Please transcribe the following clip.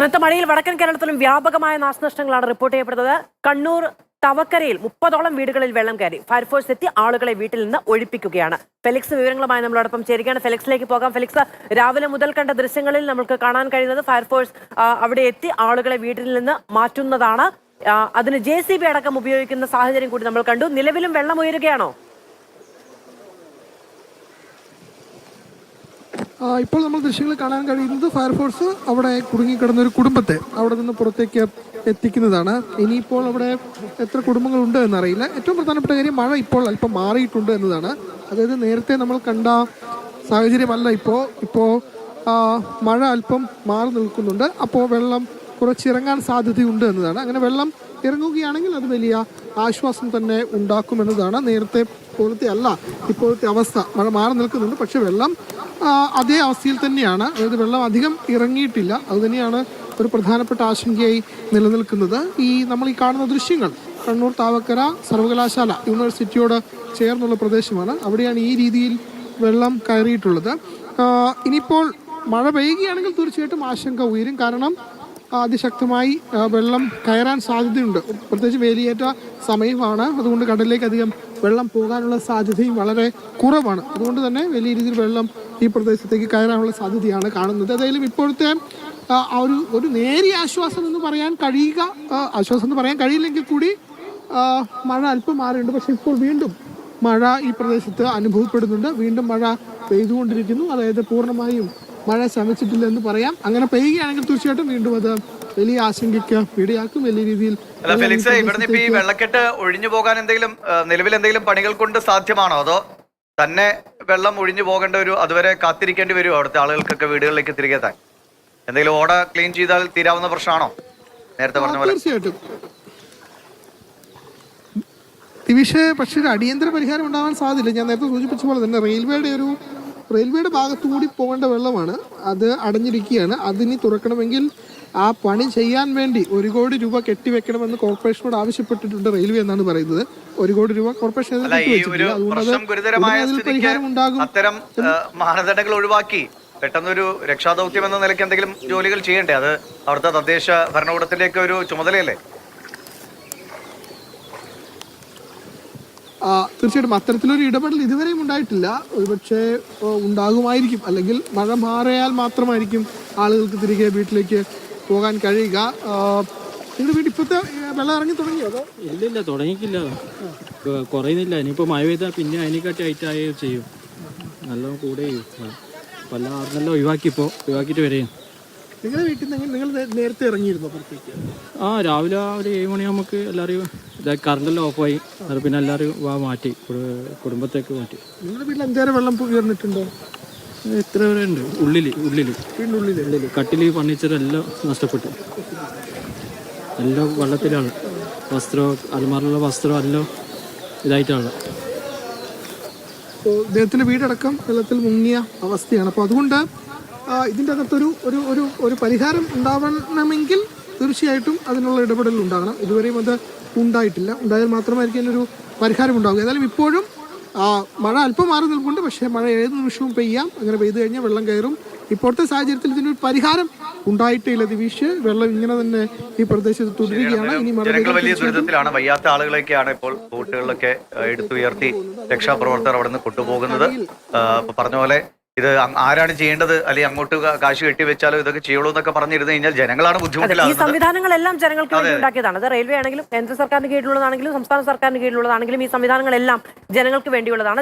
കനത്ത മഴയിൽ വടക്കൻ കേരളത്തിലും വ്യാപകമായ നാശനഷ്ടങ്ങളാണ് റിപ്പോർട്ട് ചെയ്യപ്പെടുന്നത്. കണ്ണൂർ തവക്കരയിൽ 30ഓളം വീടുകളിൽ വെള്ളം കയറി. ഫയർഫോഴ്സ് എത്തി ആളുകളെ വീട്ടിൽ നിന്ന് ഒഴിപ്പിക്കുകയാണ്. ഫെലിക്സ് വിവരങ്ങളുമായി നമ്മളോടൊപ്പം ചേരുകയാണ്. ഫെലിക്സിലേക്ക് പോകാം. ഫെലിക്സ്, രാവിലെ മുതൽ കണ്ട ദൃശ്യങ്ങളിൽ നമുക്ക് കാണാൻ കഴിയുന്നത് ഫയർഫോഴ്സ് അവിടെ എത്തി ആളുകളെ വീട്ടിൽ നിന്ന് മാറ്റുന്നതാണ്. അതിന് JCB അടക്കം ഉപയോഗിക്കുന്ന സാഹചര്യം കൂടി നമ്മൾ കണ്ടു. നിലവിലും വെള്ളം ഉയരുകയാണോ? ഇപ്പോൾ നമ്മൾ ദൃശ്യങ്ങൾ കാണാൻ കഴിയുന്നത് ഫയർഫോഴ്സ് അവിടെ കുടുങ്ങിക്കിടന്ന ഒരു കുടുംബത്തെ അവിടെ നിന്ന് പുറത്തേക്ക് എത്തിക്കുന്നതാണ്. ഇനിയിപ്പോൾ അവിടെ എത്ര കുടുംബങ്ങളുണ്ട് എന്നറിയില്ല. ഏറ്റവും പ്രധാനപ്പെട്ട കാര്യം മഴ ഇപ്പോൾ അല്പം മാറിയിട്ടുണ്ട് എന്നതാണ്. അതായത് നേരത്തെ നമ്മൾ കണ്ട സാഹചര്യമല്ല ഇപ്പോൾ മഴ അല്പം മാറി നിൽക്കുന്നുണ്ട്. അപ്പോൾ വെള്ളം കുറച്ചിറങ്ങാൻ സാധ്യതയുണ്ട് എന്നതാണ്. അങ്ങനെ വെള്ളം ഇറങ്ങുകയാണെങ്കിൽ അത് വലിയ ആശ്വാസം തന്നെ ഉണ്ടാക്കുമെന്നതാണ്. നേരത്തെ പോലത്തെ അല്ല ഇപ്പോഴത്തെ അവസ്ഥ. മഴ മാറി നിൽക്കുന്നുണ്ട്, പക്ഷെ വെള്ളം അതേ അവസ്ഥയിൽ തന്നെയാണ്. അതായത് വെള്ളം അധികം ഇറങ്ങിയിട്ടില്ല. അതുതന്നെയാണ് ഒരു പ്രധാനപ്പെട്ട ആശങ്കയായി നിലനിൽക്കുന്നത്. നമ്മൾ ഈ കാണുന്ന ദൃശ്യങ്ങൾ കണ്ണൂർ താവക്കര സർവകലാശാല യൂണിവേഴ്സിറ്റിയോട് ചേർന്നുള്ള പ്രദേശമാണ്. അവിടെയാണ് ഈ രീതിയിൽ വെള്ളം കയറിയിട്ടുള്ളത്. ഇനിയിപ്പോൾ മഴ പെയ്യുകയാണെങ്കിൽ തീർച്ചയായിട്ടും ആശങ്ക ഉയരും. കാരണം അതിശക്തമായി വെള്ളം കയറാൻ സാധ്യതയുണ്ട്. പ്രത്യേകിച്ച് വേലിയേറ്റ സമയമാണ്. അതുകൊണ്ട് കടലിലേക്ക് അധികം വെള്ളം പോകാനുള്ള സാധ്യതയും വളരെ കുറവാണ്. അതുകൊണ്ട് തന്നെ വലിയ രീതിയിൽ വെള്ളം ഈ പ്രദേശത്തേക്ക് കയറാനുള്ള സാധ്യതയാണ് കാണുന്നത്. ഏതായാലും ഇപ്പോഴത്തെ ഒരു നേരിയ ആശ്വാസം എന്ന് പറയാൻ കഴിയുക, ആശ്വാസം എന്ന് പറയാൻ കഴിയില്ലെങ്കിൽ കൂടി മഴ അല്പം മാറിയുണ്ട്. പക്ഷെ ഇപ്പോൾ വീണ്ടും മഴ ഈ പ്രദേശത്ത് അനുഭവപ്പെടുന്നുണ്ട്. വീണ്ടും മഴ പെയ്തുകൊണ്ടിരിക്കുന്നു. അതായത് പൂർണ്ണമായും മഴ ശമിച്ചിട്ടില്ല എന്ന് പറയാം. അങ്ങനെ പെയ്യുകയാണെങ്കിൽ തീർച്ചയായിട്ടും വീണ്ടും അത് വലിയ ആശങ്കയ്ക്ക് ഇടയാക്കും. വലിയ രീതിയിൽ ഫെലിക്സ്, ഇവിടുന്ന് ഇപ്പൊ ഈ വെള്ളക്കെട്ട് ഒഴിഞ്ഞു പോകാൻ നിലവിൽ എന്തെങ്കിലും പണികൾ കൊണ്ട് സാധ്യമാണോ, അതോ തന്നെ വെള്ളം ഒഴിഞ്ഞു പോകേണ്ട അതുവരെ കാത്തിരിക്കേണ്ടി വരുമോ അവിടുത്തെ ആളുകൾക്കൊക്കെ വീടുകളിലേക്ക് തിരികെ എത്താൻ? എന്തെങ്കിലും ഓട ക്ലീൻ ചെയ്താൽ തീരാവുന്ന പ്രശ്നമാണോ നേരത്തെ പറഞ്ഞ പോലെ? തീർച്ചയായിട്ടും ഈ വിഷയം പക്ഷേ ഒരു അടിയന്തര പരിഹാരം ഉണ്ടാവാൻ സാധ്യതയില്ല. ഞാൻ നേരത്തെ സൂചിപ്പിച്ച പോലെ തന്നെ റെയിൽവേയുടെ ഭാഗത്തുകൂടി പോകേണ്ട വെള്ളമാണ്. അത് അടഞ്ഞിരിക്കുകയാണ്. അതിനി തുറക്കണമെങ്കിൽ ആ പണി ചെയ്യാൻ വേണ്ടി 1 കോടി രൂപ കെട്ടിവെക്കണമെന്ന് കോർപ്പറേഷനോട് ആവശ്യപ്പെട്ടിട്ടുണ്ട് റെയിൽവേ എന്നാണ് പറയുന്നത്. 1 കോടി രൂപ കോർപ്പറേഷൻ അത്തരം മാനദണ്ഡങ്ങൾ ഒഴിവാക്കി പെട്ടെന്നൊരു രക്ഷാദൗത്യം എന്ന നിലയ്ക്ക് എന്തെങ്കിലും ജോലികൾ ചെയ്യണ്ടേ? അത് അവിടുത്തെ തദ്ദേശ ഭരണകൂടത്തിന്റെ ഒക്കെ ഒരു ചുമതലയല്ലേ? തീർച്ചയായിട്ടും അത്തരത്തിലൊരു ഇടപെടൽ ഇതുവരെയും ഉണ്ടായിട്ടില്ല. ഒരുപക്ഷെ ഉണ്ടാകുമായിരിക്കും. അല്ലെങ്കിൽ മഴ മാറിയാൽ മാത്രമായിരിക്കും ആളുകൾക്ക് തിരികെ വീട്ടിലേക്ക് പോകാൻ കഴിയുക. നിങ്ങളുടെ വീട്ടിൽ ഇപ്പോഴത്തെ വെള്ളം ഇറങ്ങി തുടങ്ങിയോ? അതോ ഇല്ല, തുടങ്ങിയിട്ടില്ല. കുറയുന്നില്ല. ഇനിയിപ്പോൾ മഴ പെയ്താൽ പിന്നെ അതിനെക്കാട്ടി ഹൈറ്റായി ചെയ്യും. നല്ല കൂടെ ചെയ്യും. പല ആർന്നെല്ലാം ഒഴിവാക്കിയിട്ട് വരെയും. നിങ്ങളുടെ വീട്ടിൽ നിന്ന് നിങ്ങൾ നേരത്തെ ഇറങ്ങിയിരുന്നോ പുറത്തേക്ക്? രാവിലെ ഒരു 7 മണിയാകുമ്പോൾ എല്ലാവരും കറണ്ടെല്ലാം ഓഫായി. അത് പിന്നെ എല്ലാവരും മാറ്റി കുടുംബത്തേക്ക് മാറ്റി. നിങ്ങളുടെ വീട്ടിൽ എന്തേരം വെള്ളം ഉയർന്നിട്ടുണ്ടോ? എത്ര വരെ ഉണ്ട്? ഉള്ളിൽ കട്ടിൽ ഫർണിച്ചർ എല്ലാം നഷ്ടപ്പെട്ടു. എല്ലാം വെള്ളത്തിലാണ്. വസ്ത്രം, അലമാറിലുള്ള വസ്ത്രം എല്ലാം ഇതായിട്ടാണ്. ഇദ്ദേഹത്തിൻ്റെ വീടടക്കം വെള്ളത്തിൽ മുങ്ങിയ അവസ്ഥയാണ്. അപ്പോൾ അതുകൊണ്ട് ഇതിൻ്റെ അകത്തൊരു ഒരു പരിഹാരം ഉണ്ടാവണമെങ്കിൽ തീർച്ചയായിട്ടും അതിനുള്ള ഇടപെടൽ ഉണ്ടാകണം. ഇതുവരെയും അത് ഉണ്ടായിട്ടില്ല. ഉണ്ടായാൽ മാത്രമായിരിക്കും അതിനൊരു പരിഹാരം ഉണ്ടാകുക. ഏതായാലും ഇപ്പോഴും മഴ അല്പം മാറി നിൽക്കുന്നുണ്ട്. പക്ഷേ മഴ ഏത് നിമിഷവും പെയ്യാം. അങ്ങനെ പെയ്തു കഴിഞ്ഞാൽ വെള്ളം കയറും. ഇപ്പോഴത്തെ സാഹചര്യത്തിൽ ഇതിനൊരു പരിഹാരം ഉണ്ടായിട്ടില്ല. ദിവിഷ്, വെള്ളം ഇങ്ങനെ തന്നെ ഈ പ്രദേശത്ത് തുടരുകയാണ്. ഇനി വലിയ ദുരിതത്തിലാണ്. വയ്യാത്ത ആളുകളൊക്കെയാണ് ഇപ്പോൾ ബോട്ടുകളിലൊക്കെ എടുത്തുയർത്തി രക്ഷാപ്രവർത്തകർ അവിടെ നിന്ന് കൊണ്ടുപോകുന്നത്. പറഞ്ഞ പോലെ ഇത് ആരാണ് ചെയ്യേണ്ടത്, അല്ലെങ്കിൽ അങ്ങോട്ട് കാശ് കെട്ടിവെച്ചാലോ ഇതൊക്കെ ചെയ്യുള്ളൂ എന്നൊക്കെ പറഞ്ഞിരുന്നു കഴിഞ്ഞാൽ ജനങ്ങളാണ് ബുദ്ധിമുട്ടിലാകുന്നത്. ഈ സംവിധാനങ്ങളെല്ലാം ജനങ്ങൾക്ക് വേണ്ടി ഉണ്ടാക്കിയതാണ്. അത് റെയിൽവേ ആണെങ്കിലും കേന്ദ്ര സർക്കാരിന് കീഴിലുള്ളതാണെങ്കിലും സംസ്ഥാന സർക്കാരിന് കീഴിലുള്ളതാണെങ്കിലും ഈ സംവിധാനങ്ങളെല്ലാം ജനങ്ങൾക്ക് വേണ്ടിയുള്ളതാണ്.